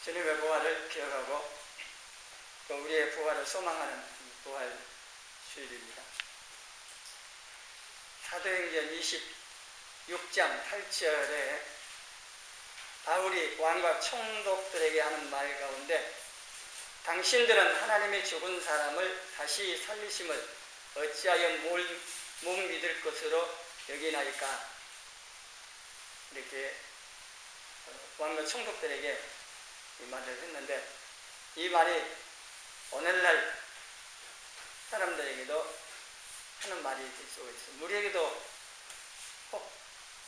주님의 부활을 기억하고 또 우리의 부활을 소망하는 부활 주일입니다. 사도행전 26장 8절에 바울이 왕과 총독들에게 하는 말 가운데 당신들은 하나님의 죽은 사람을 다시 살리심을 어찌하여 못 믿을 것으로 여기나이까, 이렇게 왕과 총독들에게 이 말을 했는데, 이 말이 오늘날 사람들에게도 하는 말이 될 수가 있습니다. 우리에게도 꼭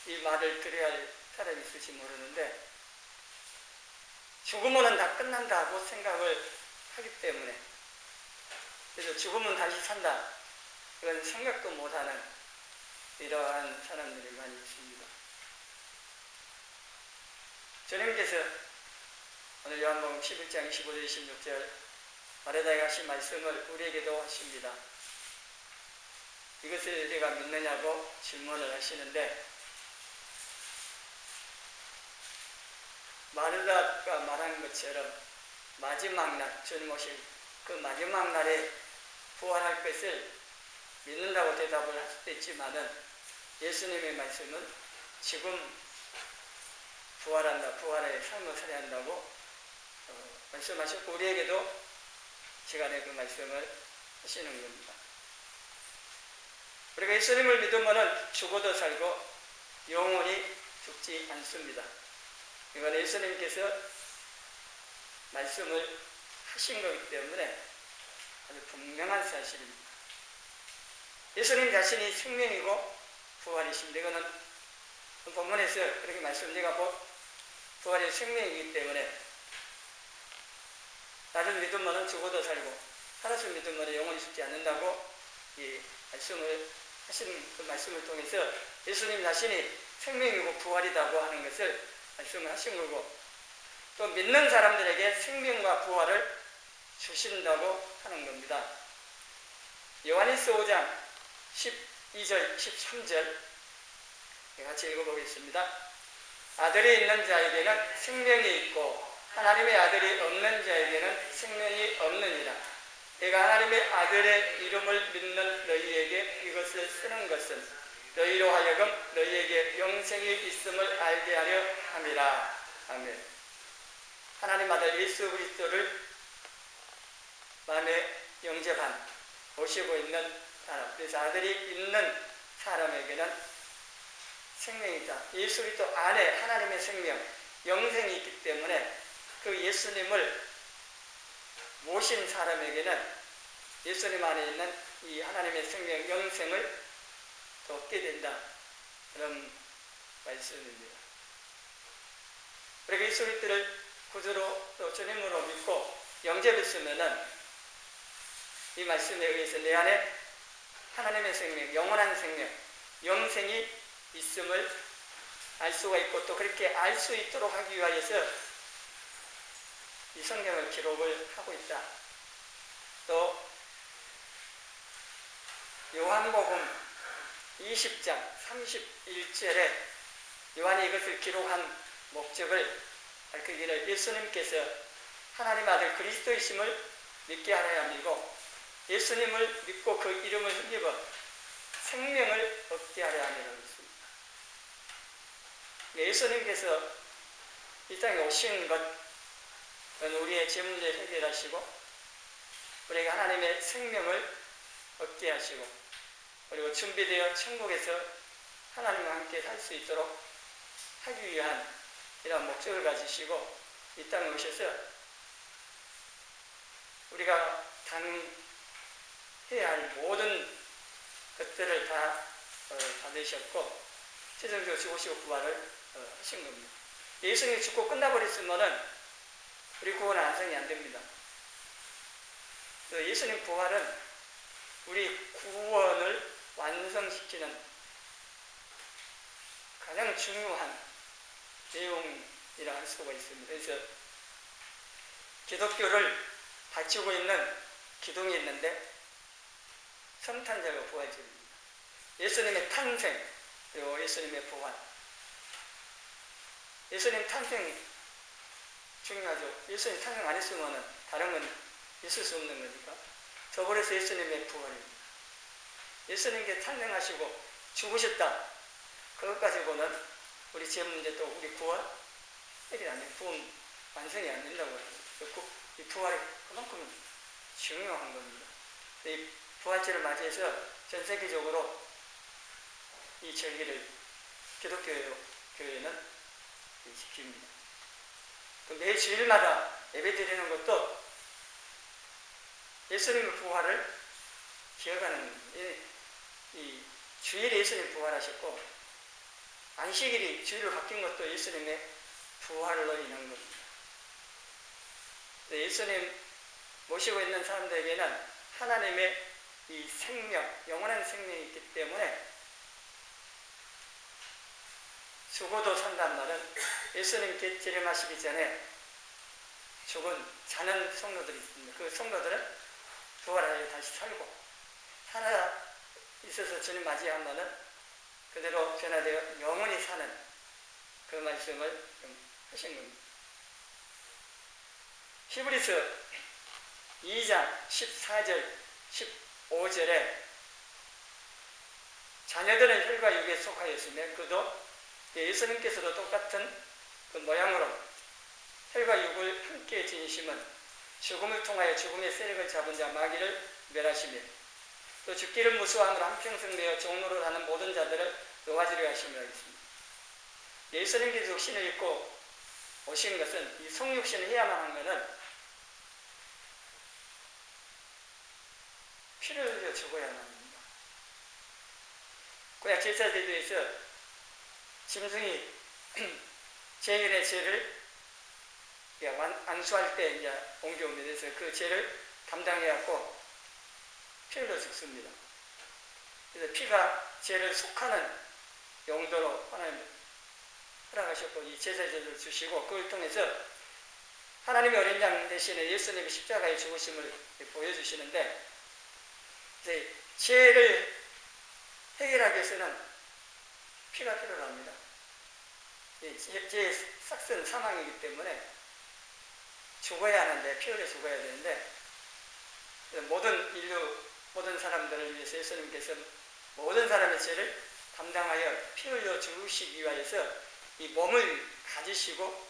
이 말을 들어야 할 사람이 있을지 모르는데, 죽으면 다 끝난다고 생각을 하기 때문에, 그래서 죽으면 다시 산다, 그런 생각도 못하는 이러한 사람들이 많이 있습니다. 주님께서 오늘 요한복음 11장 25절 26절 아래다에 하신 말씀을 우리에게도 하십니다. 이것을 내가 믿느냐고 질문을 하시는데, 마르다가 말한 것처럼 마지막 날, 주님 오실 그 마지막 날에 부활할 것을 믿는다고 대답을 할 수도 있지만은, 예수님의 말씀은 지금 부활한다, 부활의 삶을 살아야 한다고 말씀하셨고, 우리에게도 시간에 그 말씀을 하시는 겁니다. 우리가 예수님을 믿으면 죽어도 살고 영원히 죽지 않습니다. 이건 예수님께서 말씀을 하신 거기 때문에 아주 분명한 사실입니다. 예수님 자신이 생명이고 부활이십니다. 이거는 본문에서 그렇게 말씀드리가 부활의 생명이기 때문에, 나를 믿으면 죽어도 살고 살아서 믿으면 영원히 죽지 않는다고 이 말씀을 하시는 그 말씀을 통해서 예수님 자신이 생명이고 부활이라고 하는 것을 말씀을 하신 거고, 또 믿는 사람들에게 생명과 부활을 주신다고 하는 겁니다. 요한일서 5장 12절 13절 같이 읽어보겠습니다. 아들이 있는 자에게는 생명이 있고 하나님의 아들이 없는 자에게는 생명이 없느니라. 내가 하나님의 아들의 이름을 믿는 너희에게 이것을 쓰는 것은 너희로 하여금 너희에게 영생이 있음을 알게 하려 함이라. 아멘. 하나님 아들 예수 그리스도를 마음에 영접한, 모시고 있는 사람, 그래서 아들이 있는 사람에게는 생명이 있다. 예수 그리스도 안에 하나님의 생명, 영생이 있기 때문에 그 예수님을 모신 사람에게는 예수님 안에 있는 이 하나님의 생명, 영생을 얻게 된다, 그런 말씀입니다. 그러니까 예수 그리스도를 구주로 또 주님으로 믿고 영접했으면은 이 말씀에 의해서 내 안에 하나님의 생명, 영원한 생명, 영생이 있음을 알 수가 있고, 또 그렇게 알 수 있도록 하기 위하여서 이 성경을 기록을 하고 있다. 또 요한복음 20장 31절에 요한이 이것을 기록한 목적을 밝히기를, 예수님께서 하나님 아들 그리스도이심을 믿게 하려 함이고, 예수님을 믿고 그 이름을 힘입어 생명을 얻게 하려 함이라고 했습니다. 예수님께서 이 땅에 오신 것은 우리의 죄 문제를 해결하시고 우리에게 하나님의 생명을 얻게 하시고, 그리고 준비되어 천국에서 하나님과 함께 살 수 있도록 하기 위한 이러한 목적을 가지시고 이 땅에 오셔서 우리가 당해야 할 모든 것들을 다 받으셨고 최종적으로 죽으시고 부활을 하신 겁니다. 예수님이 죽고 끝나버렸으면은 우리 구원은 완성이 안 됩니다. 예수님 부활은 우리 구원을 완성시키는 가장 중요한 내용이라 할 수가 있습니다. 그래서 기독교를 바치고 있는 기둥이 있는데 성탄절과 부활절입니다. 예수님의 탄생, 그리고 예수님의 부활. 예수님 탄생 중요하죠. 예수님 탄생 안 했으면 다른 건 있을 수 없는 거니까. 저버려서 예수님의 부활입니다. 예수님께 탄생하시고 죽으셨다. 그것 가지고는 우리 죄 문제 또 우리 구원이 안 돼요. 구원 완성이 안 된다고 해요. 이 부활이 그만큼 중요한 겁니다. 이 부활절을 맞이해서 전 세계적으로 이 절기를 기독교회는 지킵니다. 매 주일마다 예배 드리는 것도 예수님의 부활을 기억하는 이 주일에 예수님 부활하셨고 안식일이 주일로 바뀐 것도 예수님의 부활로 인한 겁니다. 예수님 모시고 있는 사람들에게는 하나님의 이 생명, 영원한 생명이 있기 때문에 죽어도 산다는 말은 예수님께 재림하시기 전에 죽은 자는 성도들이 있습니다. 그 성도들은 부활하여 다시 살고 살아 있어서 주님 맞이하면은 그대로 변화되어 영원히 사는 그 말씀을 하신 겁니다. 히브리서 2장 14절 15절에 자녀들은 혈과 육에 속하였으며 그도 예수님께서도 똑같은 그 모양으로 혈과 육을 함께 지니심은 죽음을 통하여 죽음의 세력을 잡은 자 마귀를 멸하시며 또 죽기를 무수함으로 한평생 되어 종로로 하는 모든 자들을 놓아주려 하심이라 했습니다. 예수님께서 육신을 입고 오신 것은 이 성육신을 해야만 한 것은 피를 흘려 죽어야만 합니다. 구약 제사제도에서 짐승이 죄인의 죄를 안수할 때 이제 옮겨오게 돼서 그 죄를 담당해갖고 피 흘려 죽습니다. 그래서 피가 죄를 속하는 용도로 하나님 허락하셨고 이 제사제도를 주시고 그걸 통해서 하나님의 어린 양 대신에 예수님의 십자가의 죽으심을 보여주시는데 이제 죄를 해결하기 위해서는 피가 필요합니다. 죄의 싹슨 사망이기 때문에 죽어야 하는데 피 흘려 죽어야 되는데 모든 인류 모든 사람들을 위해서 예수님께서 모든 사람의 죄를 담당하여 피 흘려 죽으시기 위하여서 이 몸을 가지시고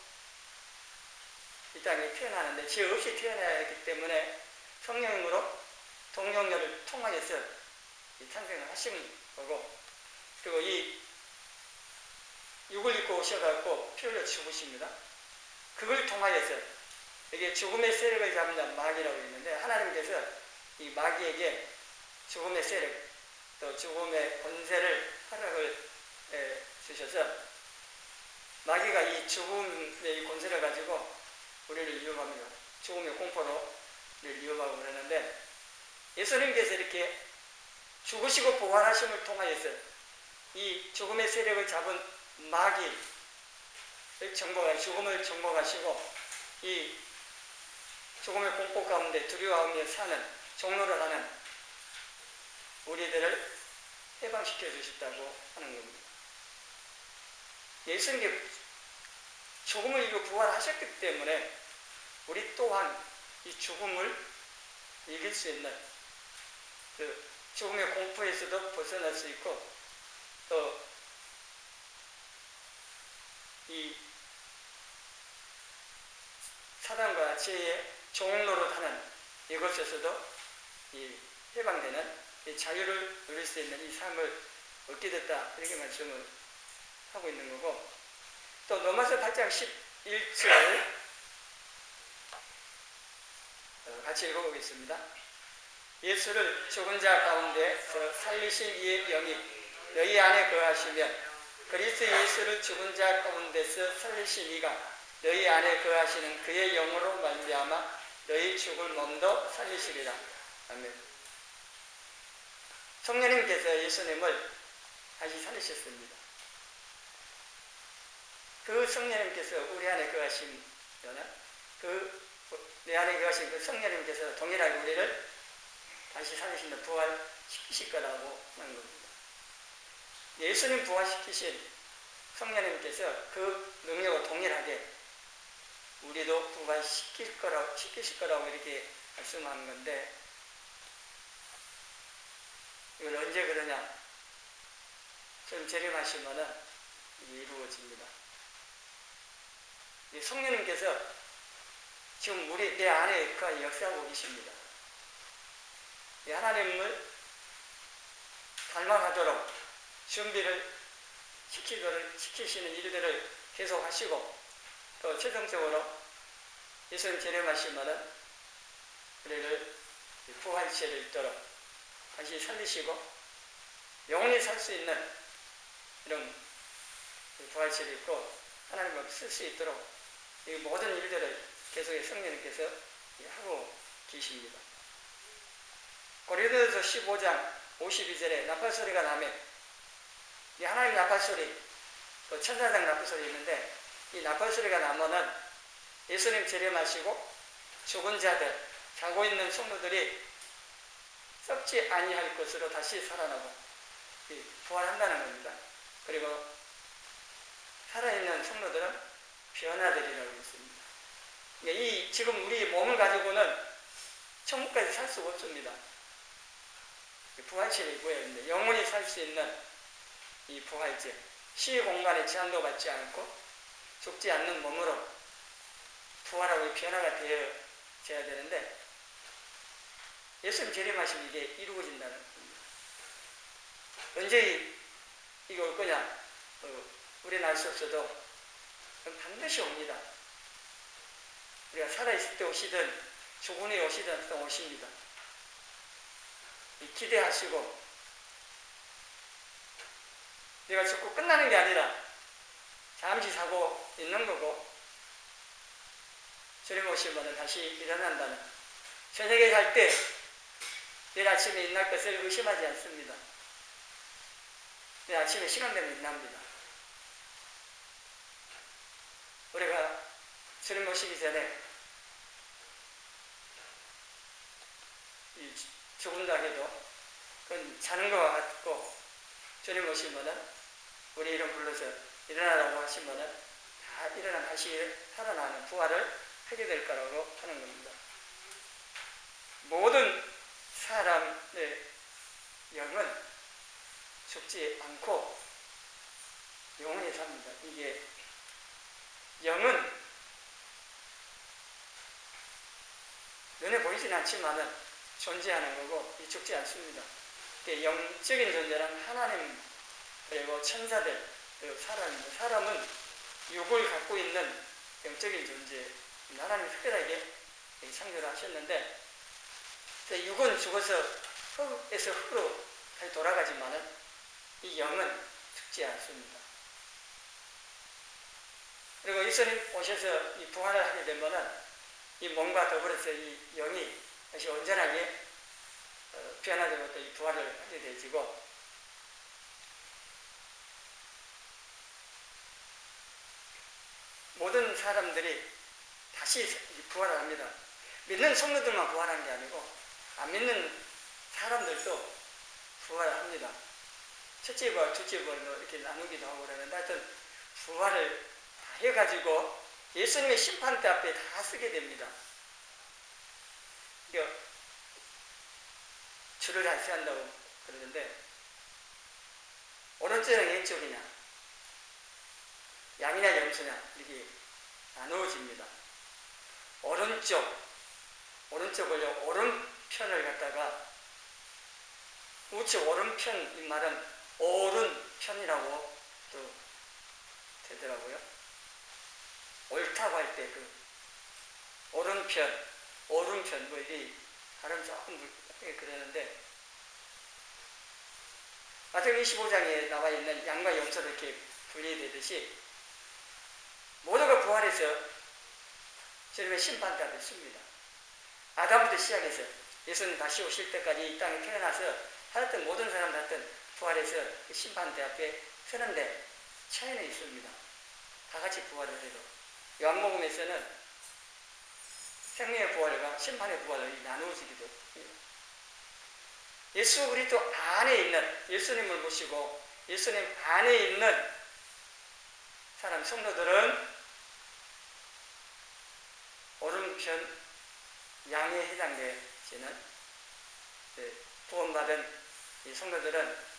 이 땅에 태어나는데 죄 없이 태어나야 했기 때문에 성령으로 동정녀를 통하여서 이 탄생을 하신 거고 그리고 이 육을 입고 오셔갖고 피 흘려 죽으십니다. 그걸 통하여서 이게 죽음의 세력을 잡는 자 마귀라고 있는데 하나님께서 이 마귀에게 죽음의 세력 또 죽음의 권세를 허락을 주셔서 마귀가 이 죽음의 이 권세를 가지고 우리를 위협합니다. 죽음의 공포로 우리를 위협하고 그러는데 예수님께서 이렇게 죽으시고 부활하심을 통하여서 이 죽음의 세력을 잡은 마귀를 죽음을 정복하시고 이 죽음의 공포 가운데 두려워하며 사는 종로를 하는 우리들을 해방시켜 주셨다고 하는 겁니다. 예수님께 죽음을 이기고 부활하셨기 때문에 우리 또한 이 죽음을 이길 수 있는 그 죽음의 공포에서도 벗어날 수 있고 또 이 사단과 죄의 종로로 하는 이곳에서도 이 해방되는 이 자유를 누릴 수 있는 이 삶을 얻게 됐다 이렇게 말씀을 하고 있는 거고 또 로마서 8장 11절 같이 읽어보겠습니다. 예수를 죽은 자 가운데서 살리신 이의 영이 너희 안에 거하시면 그리스도 예수를 죽은 자 가운데서 살리신 이가 너희 안에 거하시는 그의 영으로 말미암아 너희 죽을 몸도 살리시리라. 아멘. 성령님께서 예수님을 다시 살리셨습니다. 그 성령님께서 우리 안에 거하시면 내 안에 거하신 그 성령님께서 동일하게 우리를 다시 살리시는 부활시키실 거라고 하는 겁니다. 예수님 부활시키신 성령님께서 그 능력과 동일하게 우리도 시키실 거라고 이렇게 말씀하는 건데, 이걸 언제 그러냐? 좀 재림하시면은 이게 이루어집니다. 이 성령님께서 지금 내 안에 역사하고 계십니다. 이 하나님을 닮아가도록 준비를 시키시는 일들을 계속 하시고, 또 최종적으로 예수님 재림하시면은 우리를 부활체를 있도록 다시 살리시고 영원히 살 수 있는 이런 부활체를 입고 하나님을 쓸 수 있도록 이 모든 일들을 계속 성령님께서 하고 계십니다. 고린도서 15장 52절에 나팔소리가 나면, 이 하나님 나팔소리, 또 천사장 나팔소리 있는데, 이 나팔소리가 나면은 예수님 재림하시고 죽은 자들, 자고 있는 성도들이 썩지 아니할 것으로 다시 살아나고 부활한다는 겁니다. 그리고 살아있는 성도들은 변화되리라고 했습니다. 지금 우리 몸을 가지고는 천국까지 살 수가 없습니다. 부활체를 입어야 하는데, 영원히 살 수 있는 이 부활체, 시의 공간에 제한도 받지 않고 죽지 않는 몸으로 부활하고 변화가 되어져야 되는데, 예수님 재림하시면 이게 이루어진다는 겁니다. 언제 이게 올 거냐? 우리는 알 수 없어도 반드시 옵니다. 우리가 살아있을 때 오시든 죽은 후에 오시든 또 오십니다. 기대하시고, 내가 죽고 끝나는 게 아니라 잠시 자고 있는 거고, 주님 오시면 다시 일어난다는, 저녁에 갈 때 내일 아침에 일어날 것을 의심하지 않습니다. 내일 아침에 시간 되면 일어납니다. 우리가 주님 오시기 전에 죽은다 해도 그건 자는 것과 같고, 주님 오시면은 우리 이름 불러서 일어나라고 하시면은 다 일어나 다시 살아나는 부활을 하게 될 거라고 하는 겁니다. 모든 사람의 영은 죽지 않고 영원히 삽니다. 이게 영은 눈에 보이진 않지만은 존재하는 거고 죽지 않습니다. 영적인 존재는 하나님, 그리고 천사들, 그리고 사람입니다. 사람은 육을 갖고 있는 영적인 존재, 하나님이 특별하게 창조를 하셨는데, 육은 죽어서 흙에서 흙으로 다시 돌아가지만은 이 영은 죽지 않습니다. 그리고 예수님 오셔서 이 부활을 하게 되면은 이 몸과 더불어서 이 영이 다시 온전하게 변화되고 또 이 부활을 하게 되지고, 모든 사람들이 다시 부활을 합니다. 믿는 성도들만 부활하는 게 아니고 안 믿는 사람들도 부활을 합니다. 첫째 부활, 둘째 부활 이렇게 나누기도 하고 그러는데, 하여튼 부활을 다 해가지고 예수님의 심판대 앞에 다 쓰게 됩니다. 줄을 잘 서야 한다고 그러는데, 오른쪽이냐 왼쪽이냐, 양이냐 염소냐 이렇게 나누어집니다. 오른쪽을요, 오른편을 갖다가, 우측 오른편, 이 말은 오른편이라고 또 되더라고요. 옳다고 할 때 오른편, 뭐 이게 발음 조금 그러는데, 마태복음 25장에 나와 있는 양과 염소를 이렇게 분리되듯이 모두가 부활해서 주님의 심판대 앞에 씁니다. 아담부터 시작해서 예수님 다시 오실 때까지 이 땅에 태어나서 하여튼 모든 사람 하여튼 부활해서 그 심판대 앞에 서는데 차이는 있습니다. 다 같이 부활을 해도. 요한복음에서는 생명의 부활과 심판의 부활을 나누어지기도 해요. 예수 그리스도 안에 있는, 예수님을 모시고 예수님 안에 있는 사람, 성도들은 오른편 양에 해당되시는 구원받은 이 성도들은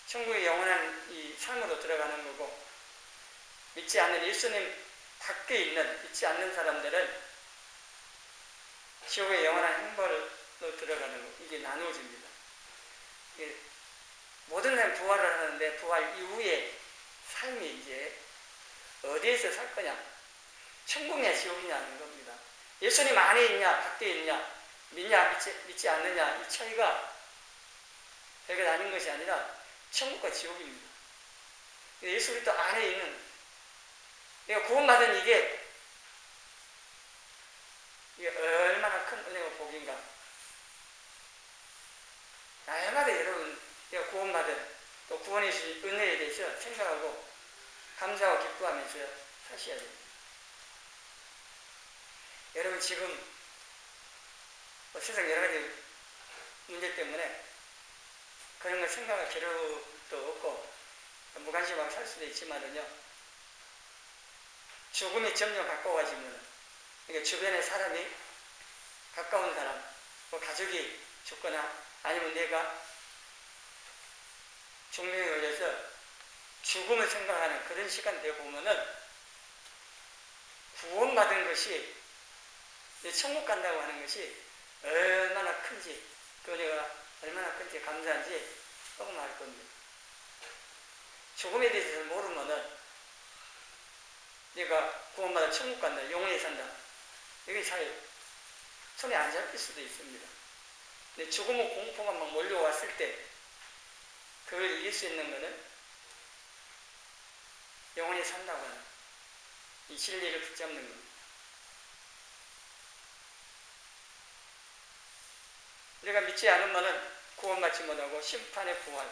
천국의 영원한 이 삶으로 들어가는 거고, 믿지 않는 예수님 밖에 있는 믿지 않는 사람들은 지옥의 영원한 행벌로 들어가는 거. 이게 나누어집니다. 이게 모든 사람이 부활을 하는데 부활 이후에 삶이 이제 어디에서 살 거냐, 천국이냐 지옥이냐 하는 겁니다. 예수님 안에 있냐 밖에 있냐, 믿냐 믿지 않느냐, 이 차이가 별게 나는 것이 아니라 천국과 지옥입니다. 예수 그리스도 안에 있는, 내가 구원받은 이게 얼마나 큰 은혜와 복인가. 날마다 여러분 내가 구원받은 또 구원해 주신 은혜에 대해서 생각하고 감사하고 기뻐하면서 사셔야 됩니다. 여러분 지금 세상 여러 가지 문제 때문에 그런 걸 생각할 필요도 없고 무관심하게 살 수도 있지만은요, 죽음이 점점 가까워지면, 그러니까 주변에 사람이, 가까운 사람, 뭐 가족이 죽거나 아니면 내가 종명에 걸려서 죽음을 생각하는 그런 시간대에 보면은 구원받은 것이, 천국 간다고 하는 것이 얼마나 큰지, 그 은혜가 얼마나 큰지 감사한지 조금 알 겁니다. 죽음에 대해서 모르면은 내가 구원받아 천국 간다, 영원히 산다, 이게 잘 손에 안 잡힐 수도 있습니다. 근데 죽음의 공포가 막 몰려왔을 때 그걸 이길 수 있는 것은 영원히 산다고 하는 이 진리를 붙잡는 겁니다. 우리가 믿지 않으면 구원받지 못하고 심판의 부활,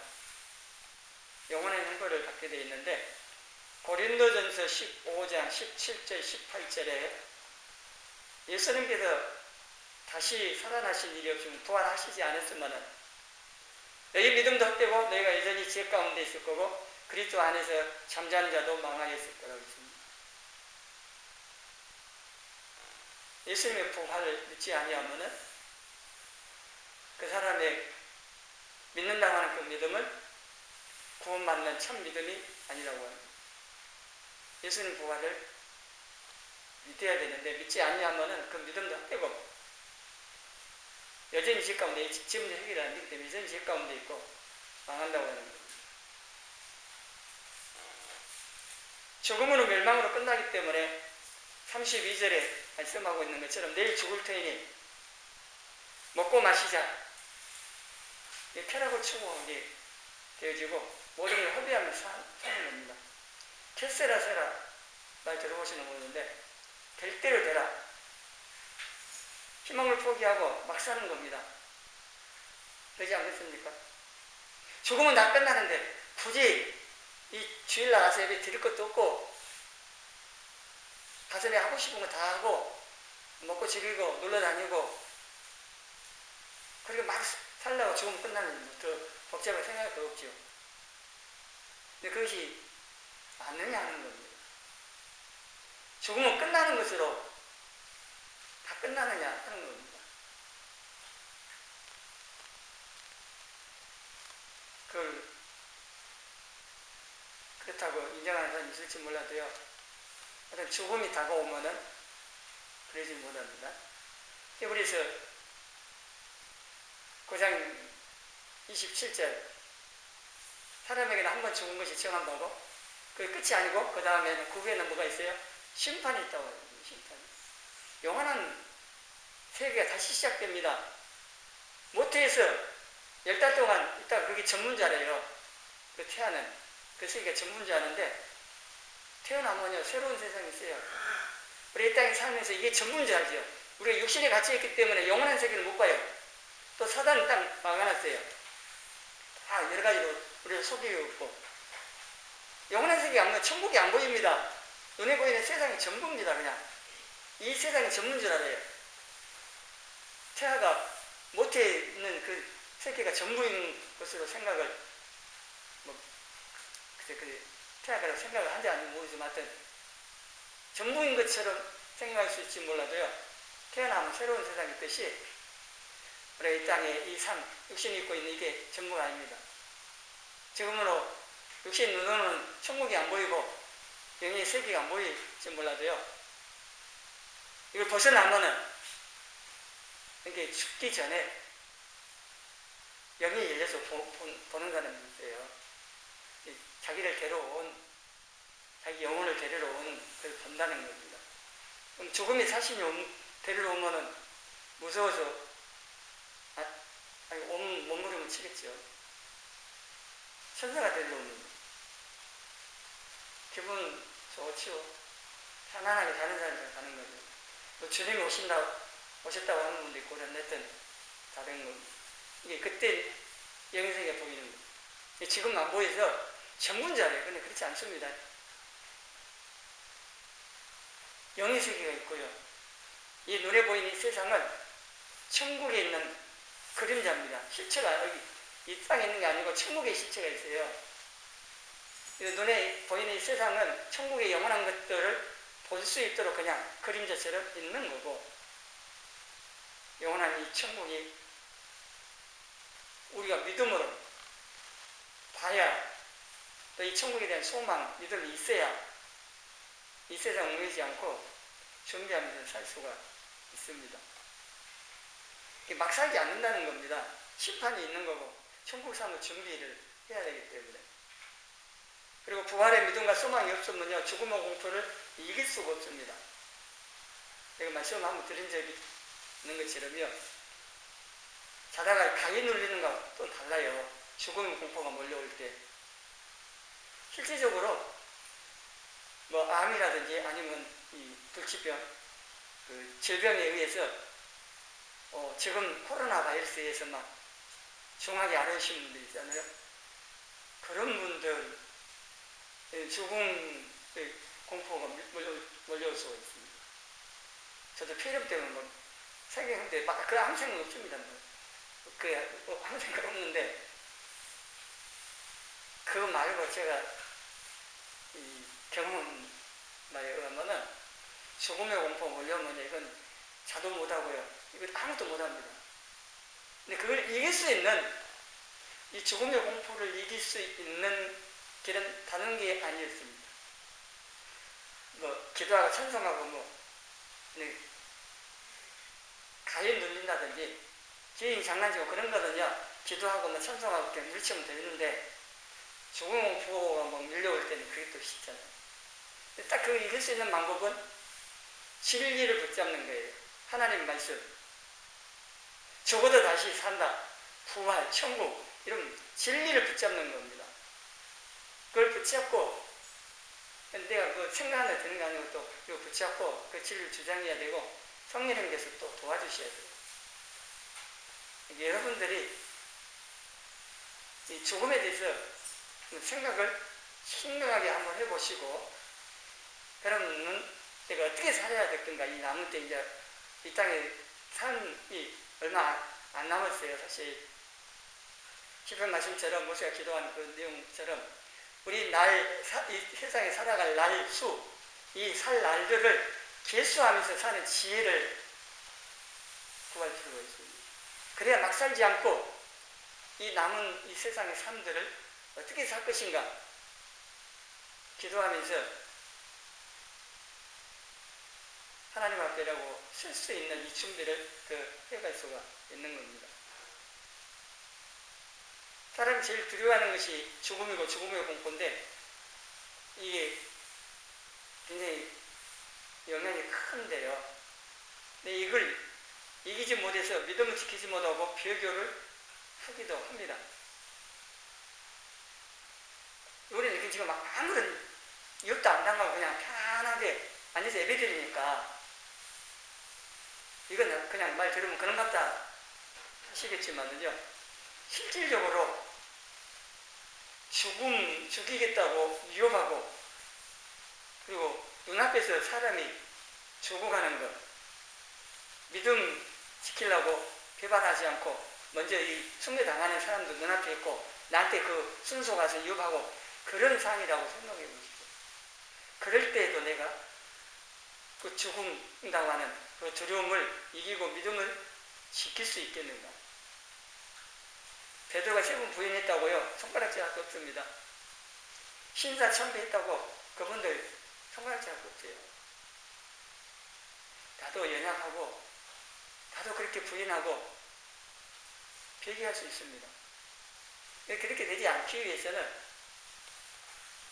영원한 형벌을 받게 되어 있는데, 고린도전서 15장 17절 18절에 예수님께서 다시 살아나신 일이 없으면, 부활하시지 않았으면 너희 믿음도 헛되고 너희가 여전히 죄 가운데 있을 거고 그리스도 안에서 잠자는 자도 망하여 있을 거라고 했습니다. 예수님의 부활을 믿지 아니하면은 그 사람의 믿는다고 하는 그 믿음은 구원받는 참 믿음이 아니라고 합니다. 예수님 부활을 믿어야 되는데 믿지 아니하면은 그 믿음도 헛되고 여전히 죄 가운데, 지금도 해결이 안 되기 때문에 여전히 죄 가운데 있고 망한다고 하는 겁니다. 죽음으로 멸망으로 끝나기 때문에 32절에 말씀하고 있는 것처럼 내일 죽을 터이니 먹고 마시자, 쾌락을 추구하게 되어지고 모든 걸 허비하며 사는 겁니다. 캐세라 세라 말 들어보시는 분인데, 될 대로 되라, 희망을 포기하고 막 사는 겁니다. 그러지 않겠습니까? 죽으면 다 끝나는데 굳이 이 주일 나가서 예배 드릴 것도 없고 가서 내가 하고 싶은 거 다 하고 먹고 즐기고 놀러 다니고 그렇게 막 살려고 죽으면 끝나는, 더 복잡하게 생각할 거 없죠. 근데 그것이 맞느냐 하는 겁니다. 죽으면 끝나는 것으로 다 끝나느냐 하는 겁니다. 그렇다고 인정하는 사람이 있을지 몰라도요, 어떤 죽음이 다가오면은 그러지 못합니다. 히브리서 9장 27절, 사람에게는 한 번 죽은 것이 정한 바고 그게 끝이 아니고 그 다음에는 그 후에는 뭐가 있어요? 심판이 있다고 합니다. 심판. 영원한 세계가 다시 시작됩니다. 모태에서 10달 동안 있다가 그게 전문자래요. 그 태어나는 그 세계가 전문자인데 태어나면요 새로운 세상이 있어요. 우리 이 땅에 살면서 이게 전문자죠. 우리가 육신에 갇혀있기 때문에 영원한 세계를 못 봐요. 또 사단은 딱 막아놨어요. 다 여러 가지로 우리를 속이고 있고, 영원한 세계가 안 보면 천국이 안 보입니다. 눈에 보이는 세상이 전부입니다. 그냥 이 세상이 전문자라래요. 태아가 모태에 있는 그 세계가 전부인 것으로 생각을, 태아가 생각을 한지 아니면 모르지만 하여튼 전부인 것처럼 생각할 수 있을지 몰라도요, 태어나면 새로운 세상의 뜻이 우리 이 땅에 이 삶, 육신이 입고 있는 이게 전부가 아닙니다. 지금으로 육신 눈으로는 천국이 안 보이고 영의 세계가 안 보일지 몰라도요, 이걸 벗어나면은 이렇게 죽기 전에 영이 열려서 보는 사람이 있어요. 자기를 데려온, 자기 영혼을 데리러 온 그걸 본다는 겁니다. 그럼 죽음이 자신이 데리러 오면은 무서워서 몸부림을 치겠죠. 천사가 데리러 오는 기분 좋죠. 편안하게 다른 사람들 가는 거죠. 뭐 주님이 오셨다고 하는 분도 있고, 어쨌든 다른 거. 이게 그때 영의 세계가 보이는 거예요. 지금 안 보여서 전문자래요. 근데 그렇지 않습니다. 영의 세계가 있고요. 이 눈에 보이는 이 세상은 천국에 있는 그림자입니다. 실체가 여기 이 땅에 있는 게 아니고 천국에 실체가 있어요. 눈에 보이는 이 세상은 천국의 영원한 것들을 볼 수 있도록 그냥 그림자처럼 있는 거고, 영원한 이 천국이 우리가 믿음으로 봐야, 또 이 천국에 대한 소망, 믿음이 있어야 이 세상 모이지 않고 준비하면서 살 수가 있습니다. 막 살지 않는다는 겁니다. 심판이 있는 거고 천국 사는 준비를 해야 되기 때문에. 그리고 부활의 믿음과 소망이 없으면요, 죽음의 공포를 이길 수가 없습니다. 제가 말씀 한번 드린 적이 있는 것처럼요, 자다가 강이 눌리는 거와 또 달라요. 죽음의 공포가 몰려올 때. 실질적으로 뭐 암이라든지 아니면 이 불치병, 그 질병에 의해서 지금 코로나 바이러스에 의해서 막 중하게 아르신 분들 있잖아요. 그런 분들 죽음의 공포가 몰려올 수가 있습니다. 저도 폐렴 때문에 뭐 생각했는데 막 그 아무 생각 없습니다. 아무 생각 없는데, 그거 말고 제가 이 경험에 의하면은 죽음의 공포 몰려오면 이건 자도 못하고요, 이건 아무것도 못합니다. 근데 그걸 이길 수 있는, 이 죽음의 공포를 이길 수 있는 길은 다른 게 아니었습니다. 뭐 기도하고 찬송하고 뭐 가위 눌린다든지 기인이 장난치고 그런 거는요, 기도하고 뭐 찬송하고 이렇게 물리치면 되는데, 죽음의 공포가 막 밀려올 때는 그게 또 쉽잖아요. 딱 그 이길 수 있는 방법은 진리를 붙잡는 거예요. 하나님 말씀. 죽어도 다시 산다, 부활, 천국, 이런 진리를 붙잡는 겁니다. 그걸 붙잡고, 내가 그 생각하는 데 드는 게 아니고 또 이거 붙잡고 그 진리를 주장해야 되고, 성령님께서 또 도와주셔야 돼요. 여러분들이 이 죽음에 대해서 생각을 심각하게 한번 해보시고, 그러면 내가 어떻게 살아야 될건가. 이 남은 때 이제 이 땅에 삶이 얼마 안 남았어요. 사실 시편 말씀처럼 모세가 기도한 그 내용처럼 우리 이 세상에 살아갈 날 수, 이 살 날들을 계수하면서 사는 지혜를 구할 필요가 있습니다. 그래야 막 살지 않고 이 남은 이 세상의 삶들을 어떻게 살 것인가 기도하면서 하나님 앞에라고 쓸 수 있는 이 준비를 해갈 수가 있는 겁니다. 사람이 제일 두려워하는 것이 죽음이고 죽음의 공포인데, 이게 굉장히 영향이 큰데요. 근데 이걸 이기지 못해서 믿음을 지키지 못하고 비교를 하기도 합니다. 우리는 이렇게 지금 아무런 욕도 안 당하고 그냥 편안하게 앉아서 예배드리니까 이건 그냥 말 들으면 그런 것 같다 하시겠지만요, 실질적으로 죽이겠다고 위협하고, 그리고 눈앞에서 사람이 죽어가는 것, 믿음 지키려고 배반하지 않고 먼저 이 숭배당하는 사람도 눈앞에 있고 나한테 그 순서 가서 위협하고 그런 상황이라고 생각해 보십시오. 그럴 때에도 내가 그 죽음당하는 그 두려움을 이기고 믿음을 지킬 수 있겠는가? 베드로가 3번 부인했다고요? 손가락질 할 수 없습니다. 신사참배했다고 그분들 손가락질 할 수 없어요. 나도 연약하고 나도 그렇게 부인하고 회개할 수 있습니다. 그렇게 되지 않기 위해서는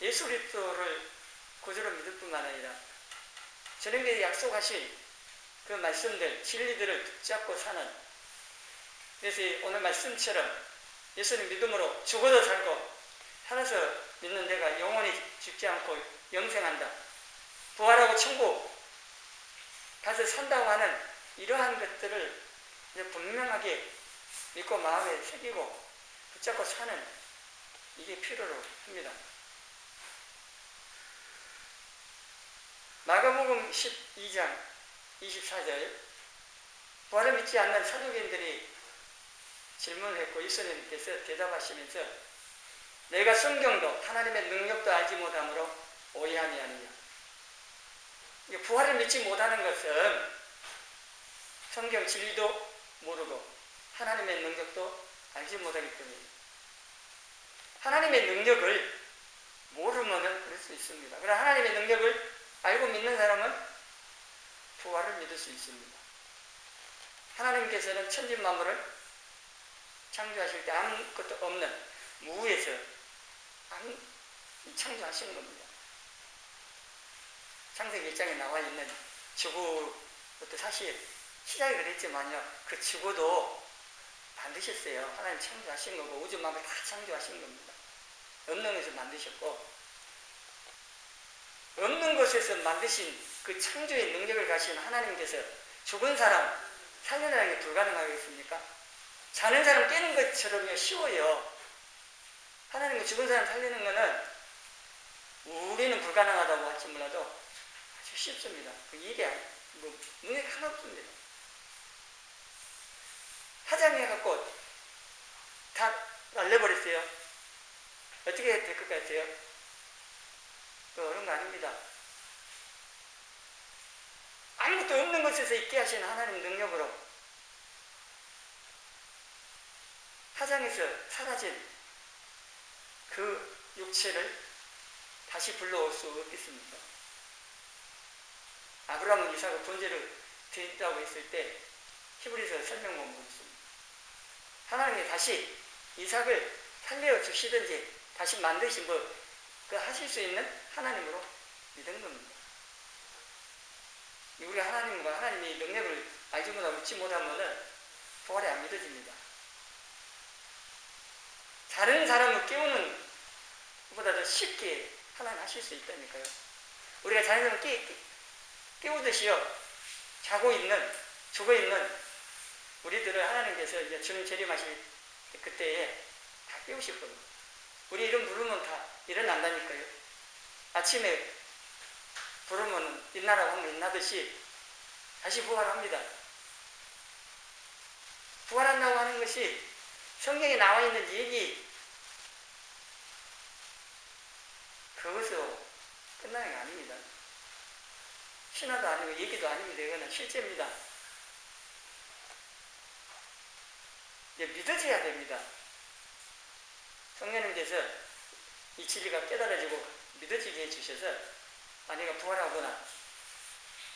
예수 그리스도를 구주로 믿을 뿐만 아니라 저녁에 약속하신 그 말씀들, 진리들을 붙잡고 사는, 그래서 오늘 말씀처럼 예수님 믿음으로 죽어도 살고 살아서 믿는 내가 영원히 죽지 않고 영생한다, 부활하고 천국 가서 산다고 하는 이러한 것들을 이제 분명하게 믿고 마음에 새기고 붙잡고 사는, 이게 필요로 합니다. 마가복음 12장 24절, 부활을 믿지 않는 사두개인들이 질문을 했고 예수님께서 대답하시면서 내가 성경도 하나님의 능력도 알지 못함으로 오해함이 아니냐. 부활을 믿지 못하는 것은 성경 진리도 모르고 하나님의 능력도 알지 못하기 때문입니다. 하나님의 능력을 모르면 그럴 수 있습니다. 그러나 하나님의 능력을 알고 믿는 사람은 부활을 믿을 수 있습니다. 하나님께서는 천지만물을 창조하실 때 아무것도 없는 무에서 창조하시는 겁니다. 창세기 1장에 나와 있는 지구부터 사실 시작이 그랬지만요, 그 지구도 만드셨어요. 하나님 창조하신 거고 우주 만물 다 창조하신 겁니다. 없는 것을 만드셨고, 없는 것에서 만드신 그 창조의 능력을 가신 하나님께서 죽은 사람 살려내는 게 불가능하겠습니까? 자는 사람 깨는 것처럼요 쉬워요. 하나님은 죽은 사람 살리는 거는 우리는 불가능하다고 할지 몰라도 아주 쉽습니다. 그 일이 능력이 하나 없습니다. 화장해갖고 다 날려버렸어요. 어떻게 될 것 같아요? 그런 거 아닙니다. 아무것도 없는 곳에서 있게 하신 하나님 능력으로 화장에서 사라진 그 육체를 다시 불러올 수 없겠습니까? 아브라함은 이삭을 번제를 드린다고 했을 때 히브리서 설명본 보겠습니다. 하나님이 다시 이삭을 살려 주시든지 다시 만드신 그 하실 수 있는 하나님으로 믿은 겁니다. 우리가 하나님과 하나님의 능력을 알지 못하고 믿지 못하면 부활이 안 믿어집니다. 다른 사람을 깨우는 것보다도 쉽게 하나님 하실 수 있다니까요. 우리가 다른 사람을 깨우듯이요, 자고 있는, 죽어 있는 우리들을 하나님께서 이제 주님 재림하실 그때에 다 깨우실 겁니다. 우리 이름 부르면 다 일어난다니까요. 아침에 부르면 일나라고 하면 일나듯이 다시 부활합니다. 부활한다고 하는 것이 성경에 나와 있는 얘기, 그것으로 끝나는 게 아닙니다. 신화도 아니고 얘기도 아닙니다. 이거는 실제입니다. 이제 믿어져야 됩니다. 성령님께서 이 진리가 깨달아지고 믿어지게 해주셔서 만약에 부활하거나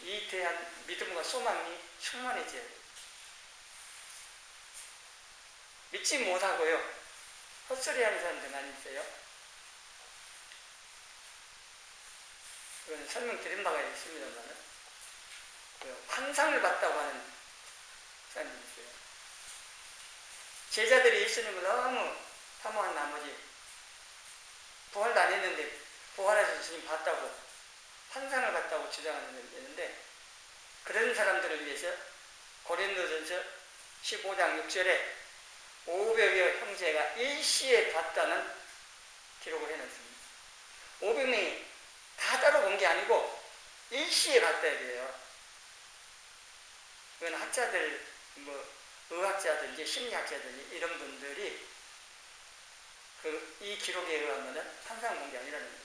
이 대한 믿음과 소망이 충만해져야 돼요. 믿지 못하고요, 헛소리하는 사람들 많이 있어요. 이건 설명드린 바가 있습니다만 환상을 봤다고 하는 사람들이 있어요. 제자들이 예수님을 너무 탐험한 나머지 부활도 안 했는데 부활해서 예수님 봤다고, 환상을 봤다고 주장하는 분이 있는데, 그런 사람들을 위해서 고린도전서 15장 6절에 500여 형제가 일시에 봤다는 기록을 해놨습니다. 500명이 다 따로 본 게 아니고 일시에 봤다 이래요. 이건 학자들, 의학자들, 심리학자들 이런 분들이 이 기록에 의하면 항상 본 게 아니라는 겁니다.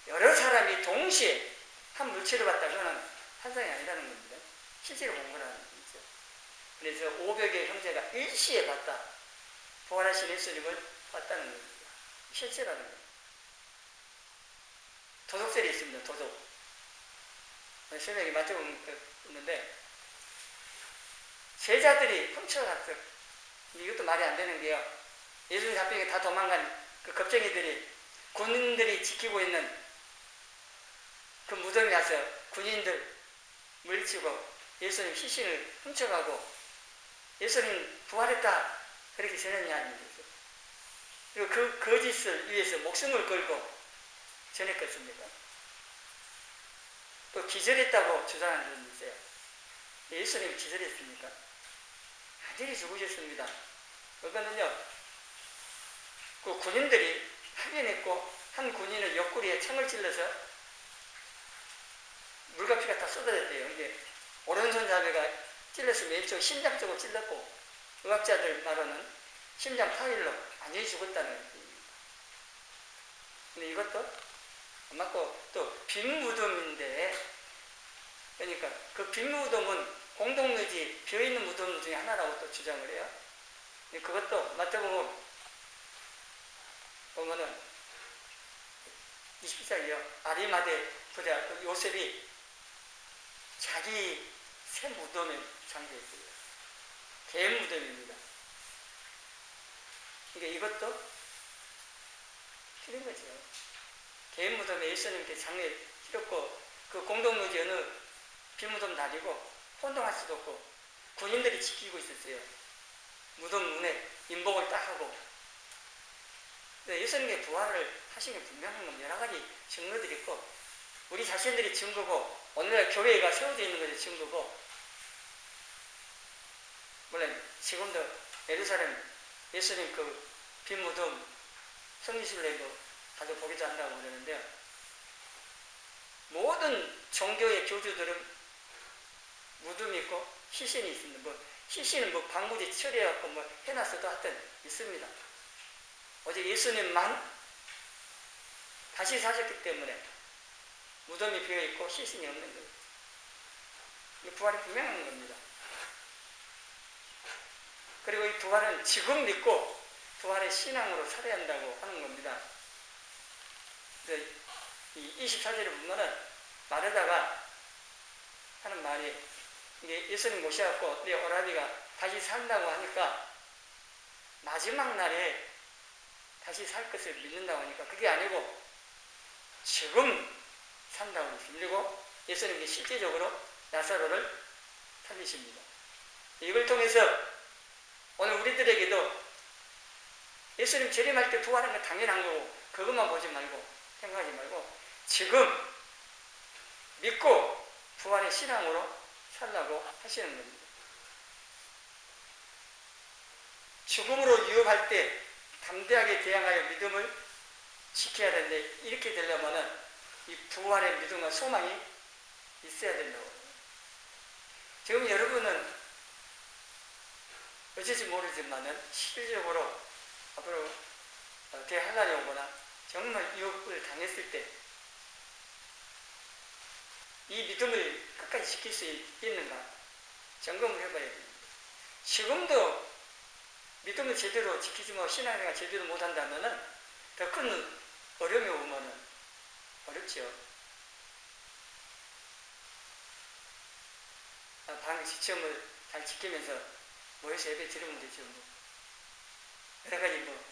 여러 사람이 동시에 한 물체를 봤다. 그거는 환상이 아니라는 겁니다. 실제로 본 거라는 거죠. 그래서 500의 형제가 일시에 봤다. 부활하신 예수님을 봤다는 겁니다. 실제라는 거예요. 도덕설이 있습니다. 도덕. 설명이 맞춰보는데 제자들이 훔쳐갔어. 이것도 말이 안 되는 게요. 예수님 잡히니까 다 도망간 그 겁쟁이들이 군인들이 지키고 있는 그 무덤에 가서 군인들 물리치고 예수님 시신을 훔쳐가고 예수님 부활했다 그렇게 전했냐 아닙니까? 그리고 그 거짓을 위해서 목숨을 걸고 전했겠습니까? 또 기절했다고 주장하는 분이 있어요. 예수님이 기절했습니까? 완전히 죽으셨습니다. 그거는요, 그 군인들이 확인했고, 한 군인은 옆구리에 창을 찔러서 물과 피가 다 쏟아졌대요. 이게 오른손 자매가 찔러서 왼쪽 심장 쪽으로 찔렀고, 의학자들 말로는 심장 파열로 완전히 죽었다는 얘기입니다. 근데 이것도 안 맞고 또 빈 무덤인데, 그러니까 그 빈 무덤은 공동묘지 비어있는 무덤 중에 하나라고 또 주장을 해요. 그것도 보면은 21장이요. 아리마대 부자 요셉이 자기 새 무덤에 잠겨있어요. 개 무덤입니다. 그러니까 이것도 틀린 거죠. 개 무덤에 예수님께 장례 치렀고 그 공동묘지 어느 빈무덤 다니고 혼동할 수도 없고 군인들이 지키고 있었어요. 무덤 문에 인복을 딱 하고. 예수님의 부활을 하신 게 분명한 건 여러 가지 증거들이 있고 우리 자신들이 증거고 오늘날 교회가 세워져 있는 것이 증거고 물론 지금도 예루살렘 예수님 그 빈무덤 성지순례도 다들 보기도 한다고 그러는데요. 모든 종교의 교주들은 무덤이 있고 시신이 있습니다. 시신은 방부제 처리해갖고 해놨어도 하여튼 있습니다. 오직 예수님만 다시 사셨기 때문에 무덤이 비어있고 시신이 없는 거예요. 이 부활이 분명한 겁니다. 그리고 이 부활은 지금 믿고 부활의 신앙으로 살아야 한다고 하는 겁니다. 이 24절에 보면은 마르다가 하는 말이 이게 예수님 모셔갖고 내 오라비가 다시 산다고 하니까 마지막 날에 다시 살 것을 믿는다고 하니까 그게 아니고 지금 산다고 했습니다. 그리고 예수님이 실제적으로 나사로를 살리십니다. 이걸 통해서 오늘 우리들에게도 예수님 재림할 때 부활한 게 당연한 거고 그것만 보지 말고 생각하지 말고 지금 믿고 부활의 신앙으로 살라고 하시는 겁니다. 죽음으로 위협할 때 담대하게 대항하여 믿음을 지켜야 되는데 이렇게 되려면 이 부활의 믿음과 소망이 있어야 된다고. 지금 여러분은 어쩔지 모르지만은 실질적으로 앞으로 대환란이 오거나 정말 유혹을 당했을 때 이 믿음을 끝까지 지킬 수 있는가 점검을 해봐야 됩니다. 지금도 믿음을 제대로 지키지 못하고 신앙생활 제대로 못한다면 더 큰 어려움이 오면 어렵죠. 방 지침을 잘 지키면서 모여서 예배 드리면 되죠. 여러 가지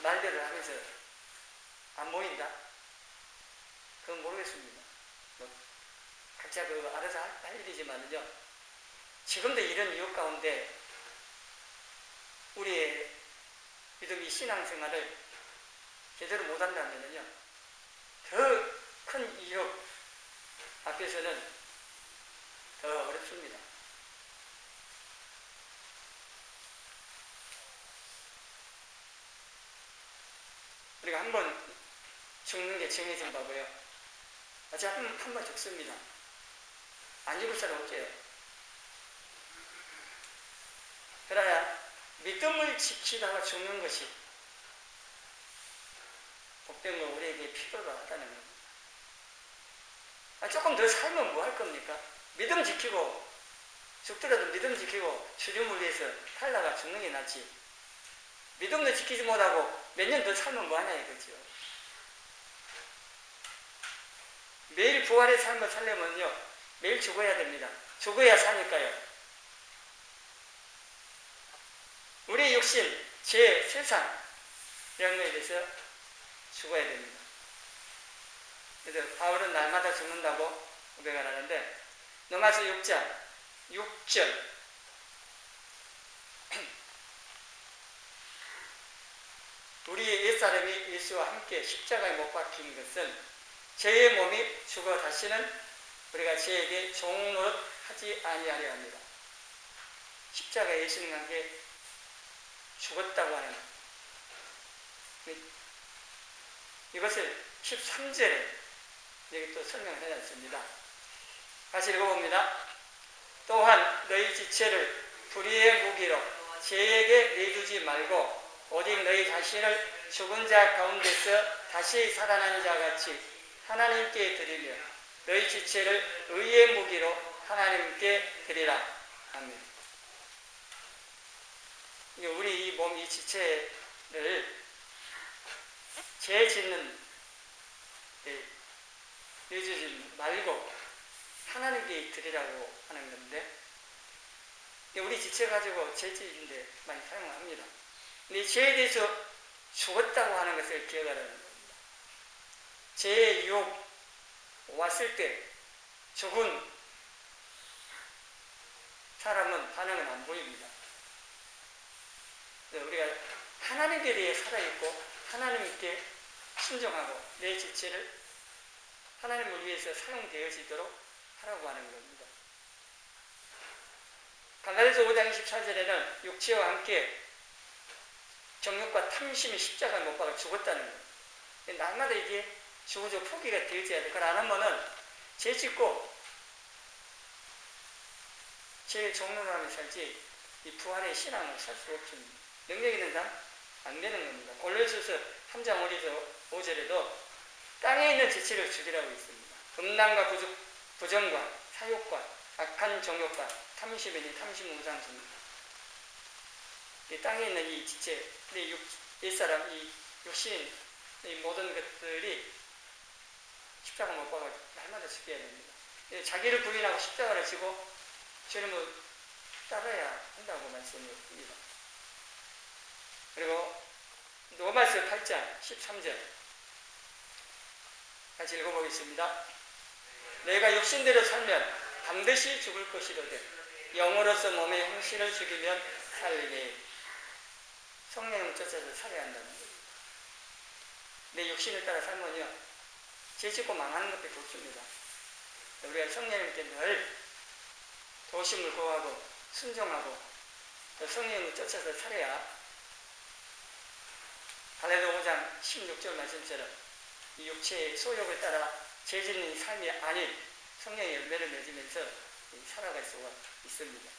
말들을 하면서 안 모인다? 그건 모르겠습니다. 각자 알아서 할 일이지만요. 지금도 이런 유혹 가운데 우리의 믿음이 신앙생활을 제대로 못한다면요. 더 큰 유혹 앞에서는 더 어렵습니다. 우리가 한번 죽는 게 정해진 바고요. 어차피 한번 죽습니다. 안 죽을 사람 없게요. 그러나 믿음을 지키다가 죽는 것이 복된 거 우리에게 필요다. 조금 더 살면 뭐 할 겁니까? 믿음 지키고 죽더라도 믿음 지키고 주님을 위해서 살다가 죽는 게 낫지. 믿음도 지키지 못하고 몇 년 더 살면 뭐 하냐 이거죠. 매일 부활의 삶을 살려면요, 매일 죽어야 됩니다. 죽어야 사니까요. 우리 육신, 죄, 세상 이런 거에 대해서 죽어야 됩니다. 그래서 바울은 날마다 죽는다고 고백을 하는데, 로마서 6장 6절 우리의 옛사람이 예수와 함께 십자가에 못 박힌 것은 죄의 몸이 죽어 다시는 우리가 죄에게 종노릇 하지 아니하려 합니다. 십자가에 예수님과 함께 죽었다고 하는 이것을 13절에 여기 또 설명을 해놨습니다. 다시 읽어봅니다. 또한 너희 지체를 불의의 무기로 죄에게 내두지 말고 오직 너희 자신을 죽은 자 가운데서 다시 살아난 자 같이 하나님께 드리며 너희 지체를 의의 무기로 하나님께 드리라. 아멘. 우리 이 몸, 이 지체를 죄 짓는 데 내주지 말고 하나님께 드리라고 하는 건데, 우리 지체 가지고 죄 짓는데 많이 사용합니다. 근데 이 죄에 대해서 죽었다고 하는 것을 기억하라는 겁니다. 죄의 유혹 왔을 때 죽은 사람은 반응은 안 보입니다. 우리가 하나님께 대해 살아있고 하나님께 순종하고 내 지체를 하나님을 위해서 사용되어지도록 하라고 하는 겁니다. 갈라디아서 5장 24절에는 육체와 함께 정욕과 탐심이 십자가에 못 박아 죽었다는 거예요. 날마다 이게 주구조 포기가 되어져야 돼. 그걸 안 하면은 죄 짓고 죄의 종로라며 살지 이 부활의 신앙을 살 수 없습니다. 능력 있는 사람 안 되는 겁니다. 골로새서 3장 5절에도 땅에 있는 지체를 죽이라고 있습니다. 음란과 부정과 사욕과 악한 정욕과 탐심이니 탐심무상입니다. 이 땅에 있는 이 지체, 옛사람, 이 육신, 이 모든 것들이 십자가 못 박아 날마다 죽여야 됩니다. 자기를 부인하고 십자가를 지고 주님을 따라야 한다고 말씀드립니다. 그리고 로마서 8장 13절 같이 읽어보겠습니다. 내가 육신대로 살면 반드시 죽을 것이로되 영으로서 몸의 형신을 죽이면 살리니 성령을 쫓아서 살아야 한다는 거예요. 내 육신을 따라 살면요 죄 짓고 망하는 것밖에 없습니다. 우리가 성령님께 늘 도심을 구하고 순종하고 성령을 쫓아서 살아야 갈라디아 5장 16절 말씀처럼 이 육체의 소욕을 따라 죄 짓는 삶이 아닌 성령의 열매를 맺으면서 살아갈 수가 있습니다.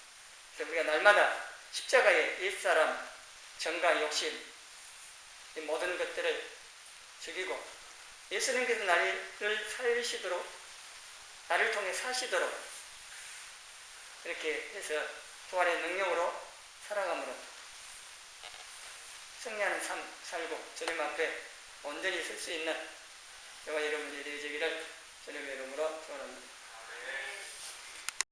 그래서 우리가 날마다 십자가의 옛사람, 정과 욕심 이 모든 것들을 죽이고 예수님께서 나를 살리시도록 나를 통해 사시도록 이렇게 해서 부활의 능력으로 살아감으로 승리하는 삶 살고 주님 앞에 온전히 설 수 있는 저와 여러분이 되어지기를 주님의 이름으로 축원합니다.